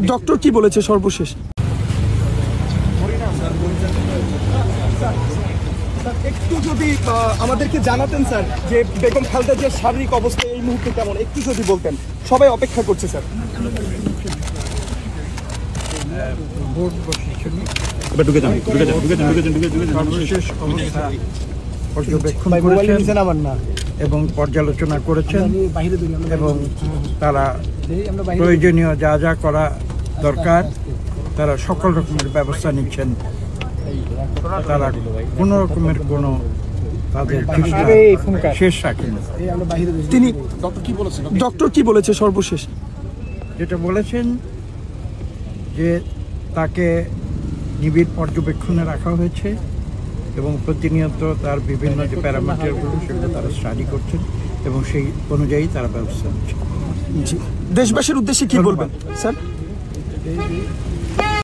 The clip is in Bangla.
ডক্টর কি বলেছে সর্বশেষ? একটু যদি আমাদেরকে জানাতেন স্যার যে বেগম খালেদা জিয়ার শারীরিক অবস্থা এই মুহূর্তে কেমন, একটু যদি বলতেন। সবাই অপেক্ষা করছে স্যার। সর্বশেষ অবস্থা পর্যবেক্ষণ করেছেন এবং পর্যালোচনা করেছেন এবং তারা প্রয়োজনীয় যা যা করা দরকার তারা সকল রকমের ব্যবস্থা নিচ্ছেন। তারা কোনো রকমের কোনো তাদের শেষ রাখেন। তিনি ডক্টর কি বলেছে সর্বশেষ? যেটা বলেছেন যে তাকে নিবিড় পর্যবেক্ষণে রাখা হয়েছে এবং প্রতিনিয়ত তার বিভিন্ন যে প্যারামিটারগুলো সেগুলো তারা স্টাডি করছেন এবং সেই অনুযায়ী তারা ব্যবস্থা নিচ্ছেন। দেশবাসীর উদ্দেশ্যে কি বলবেন স্যার?